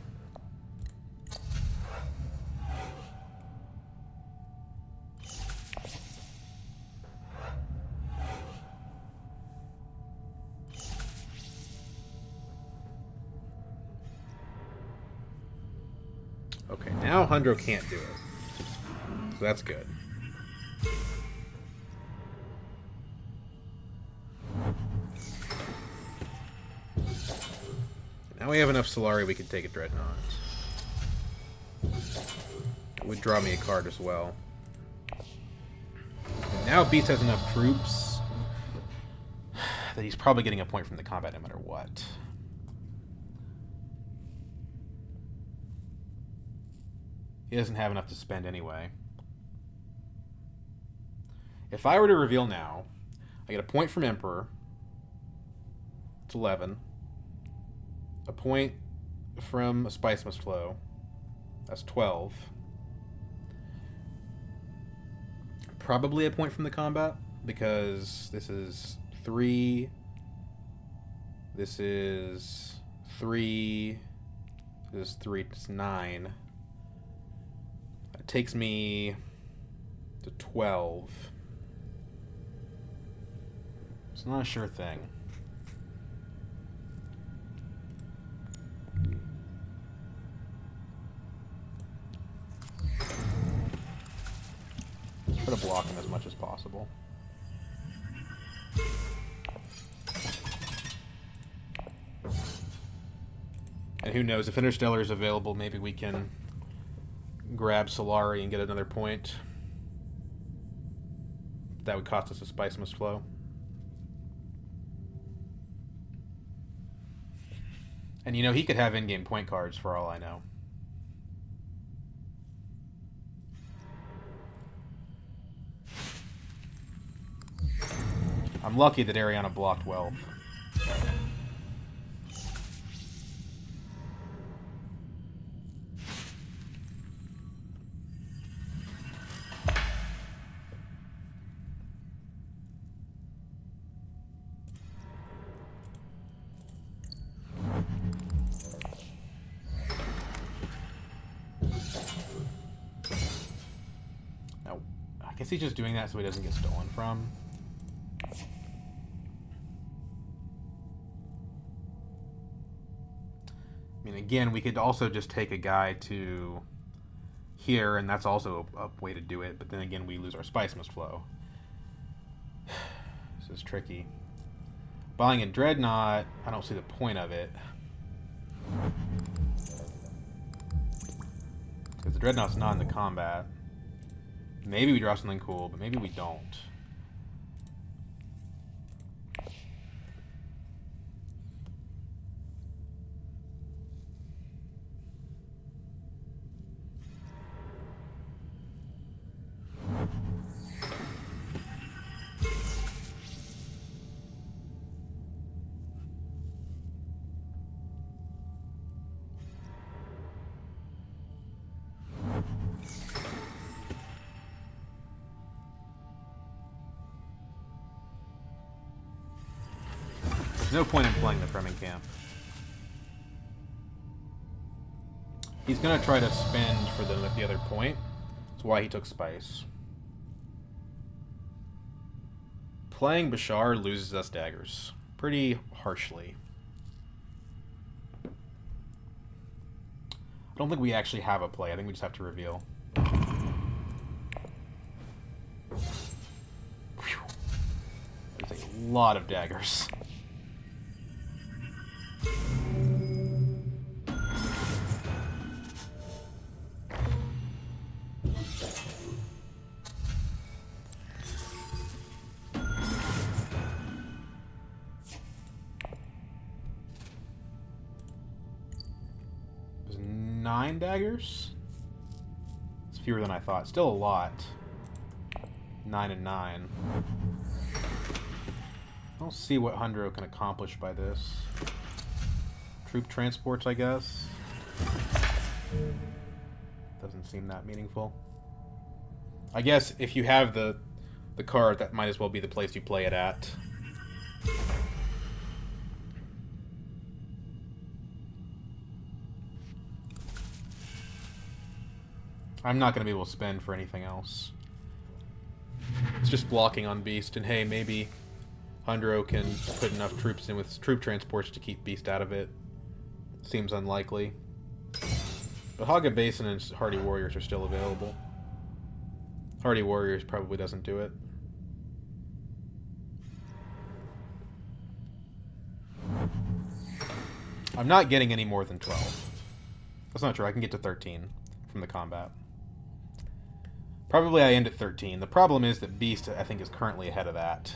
Okay, now Hundro can't do it. So that's good. Now we have enough Solari we can take a Dreadnought. It would draw me a card as well. And now Beast has enough troops that he's probably getting a point from the combat no matter what. He doesn't have enough to spend anyway. If I were to reveal now, I get a point from Emperor. It's 11. A point from Spice Must Flow. That's 12. Probably a point from the combat, because this is 3. This is 3. This is 3. It's 9. It takes me to 12. It's not a sure thing. Try to block him as much as possible. And who knows, if Interstellar is available, maybe we can grab Solari and get another point. That would cost us a Spice Must Flow. And you know, he could have in-game point cards for all I know. I'm lucky that Ariana blocked Wealth. Now, I guess he's just doing that so he doesn't get stolen from. I mean, again, we could also just take a guy to here, and that's also a way to do it, but then again, we lose our Spice Must Flow. This is tricky. Buying a Dreadnought, I don't see the point of it. Because the Dreadnought's not in the combat. Maybe we draw something cool, but maybe we don't. No point in playing the Fremen Camp. He's going to try to spend for the other point. That's why he took Spice. Playing Bashar loses us daggers. Pretty harshly. I don't think we actually have a play. I think we just have to reveal. Whew. There's a lot of daggers. There's 9 daggers? It's fewer than I thought. Still a lot. 9 and 9. I don't see what Hundro can accomplish by this. Troop transports, I guess. Doesn't seem that meaningful. I guess if you have the card, that might as well be the place you play it at. I'm not going to be able to spend for anything else. It's just blocking on Beast, and hey, maybe Hundro can put enough troops in with troop transports to keep Beast out of it. Seems unlikely. But Haga Basin and Hardy Warriors are still available. Hardy Warriors probably doesn't do it. I'm not getting any more than 12. That's not true. I can get to 13 from the combat. Probably I end at 13. The problem is that Beast, I think, is currently ahead of that.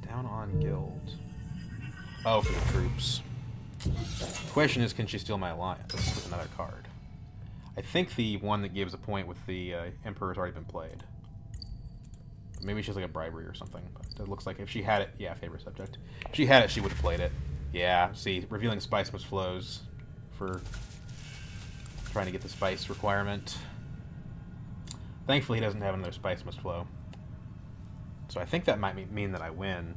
Down on Guild. Oh, for the troops. Question is, can she steal my alliance with another card? I think the one that gives a point with the Emperor has already been played. Maybe she has like a bribery or something. But it looks like if she had it, yeah, favorite subject. If she had it, she would have played it. Yeah, see, revealing Spice Must Flows for trying to get the spice requirement. Thankfully, he doesn't have another Spice Must Flow. So I think that might mean that I win.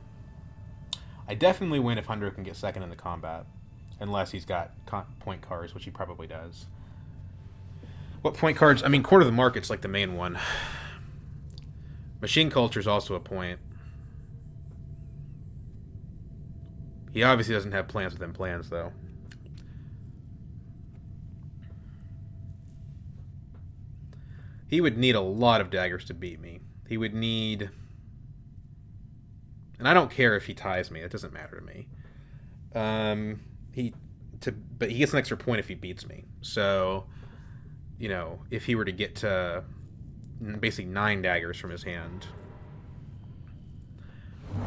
I definitely win if Hundro can get second in the combat. Unless he's got point cards, which he probably does. What point cards? I mean, Court of the Market's like the main one. Machine Culture's also a point. He obviously doesn't have plans within plans, though. He would need a lot of daggers to beat me. He would need... And I don't care if he ties me. It doesn't matter to me. But he gets an extra point if he beats me. So, you know, if he were to get to basically 9 daggers from his hand,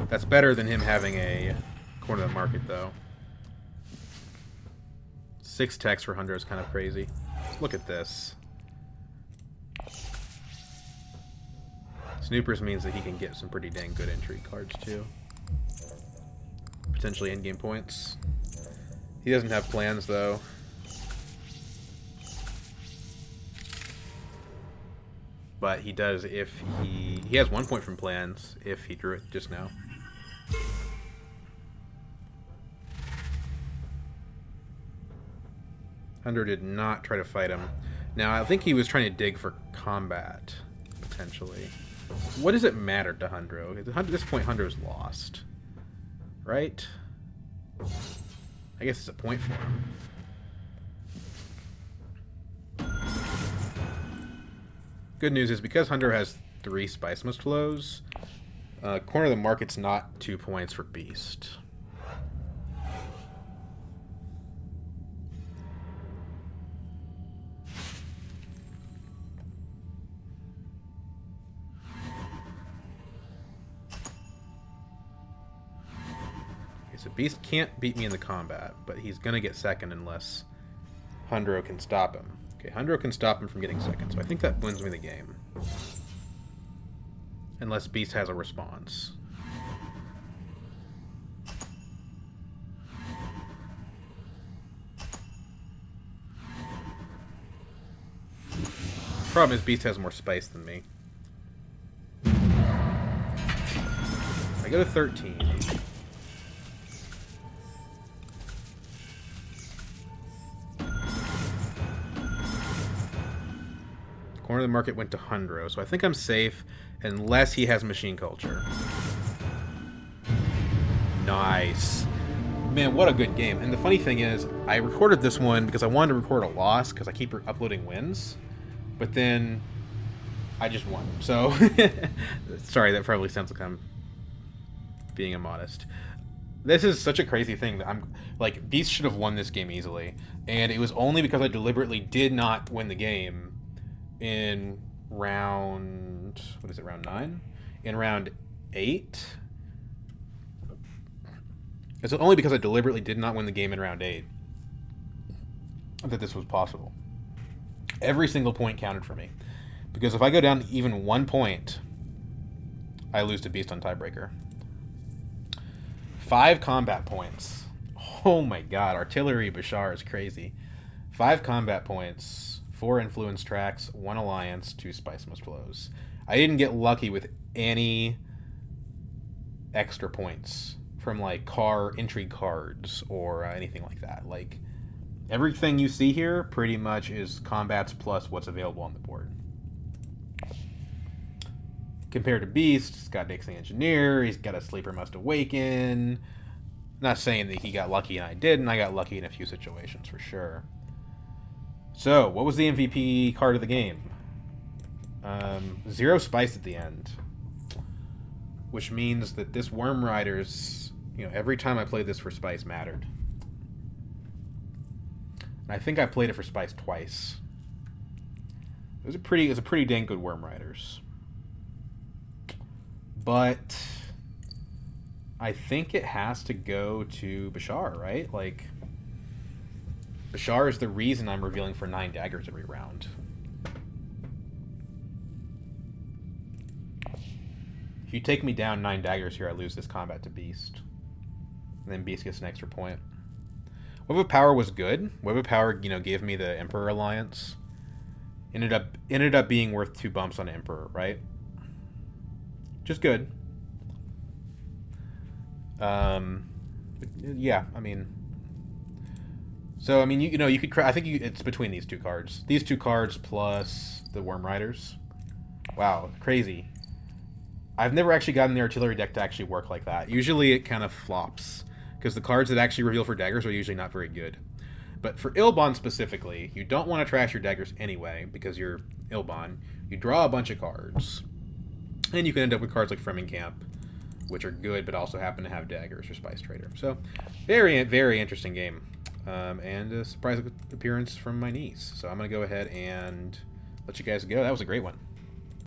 that's better than him having a corner of the market, though. 6 techs for Hundro is kind of crazy. Look at this. Snoopers means that he can get some pretty dang good intrigue cards, too. Potentially in-game points. He doesn't have plans, though. But he does if he has 1 point from plans if he drew it just now. Hundro did not try to fight him. Now, I think he was trying to dig for combat, potentially. What does it matter to Hundro? At this point, Hundro's lost. Right? I guess it's a point for him. Good news is because Hundro has 3 Spice Must Flows, corner of the market's not 2 points for Beast. So Beast can't beat me in the combat, but he's going to get second unless Hundro can stop him. Okay, Hundro can stop him from getting second, so I think that wins me the game. Unless Beast has a response. Problem is Beast has more spice than me. I go to 13. Corner of the market went to Hundro, so I think I'm safe unless he has Machine Culture. Nice. Man, what a good game. And the funny thing is, I recorded this one because I wanted to record a loss because I keep uploading wins. But then I just won. So, sorry, that probably sounds like I'm being immodest. This is such a crazy thing that I'm like, Beast should have won this game easily. And it was only because I deliberately did not win the game in round, what is it, round 9? In round 8? It's only because I deliberately did not win the game in round 8 that this was possible. Every single point counted for me. Because if I go down even 1 point, I lose to Beast on Tiebreaker. 5 combat points. Oh my god, Artillery Bashar is crazy. 5 combat points. 4 influence tracks, 1 alliance, 2 Spice Must Flows. I didn't get lucky with any extra points from like intrigue cards or anything like that. Like everything you see here pretty much is combats plus what's available on the board. Compared to Beast, he's got Escalating Engineer, he's got a Sleeper Must Awaken. Not saying that he got lucky and I didn't. I got lucky in a few situations for sure. So, what was the MVP card of the game? 0 spice at the end. Which means that this Worm Rider's, you know, every time I played this for spice mattered. And I think I played it for spice twice. It was a pretty dang good Worm Riders. But I think it has to go to Bashar, right? Like, Bashar is the reason I'm revealing for 9 daggers every round. If you take me down 9 daggers here, I lose this combat to Beast. And then Beast gets an extra point. Web of Power was good. Web of Power, you know, gave me the Emperor Alliance. Ended up being worth 2 bumps on Emperor, right? Just good. Yeah, I mean... So, I mean, you know, you could... I think it's between these 2 cards. These 2 cards plus the Worm Riders. Wow, crazy. I've never actually gotten the artillery deck to actually work like that. Usually it kind of flops. Because the cards that actually reveal for daggers are usually not very good. But for Ilbon specifically, you don't want to trash your daggers anyway, because you're Ilbon. You draw a bunch of cards. And you can end up with cards like Fremming Camp, which are good, but also happen to have daggers or Spice Trader. So, very, very interesting game. And a surprise appearance from my niece. So I'm going to go ahead and let you guys go. That was a great one.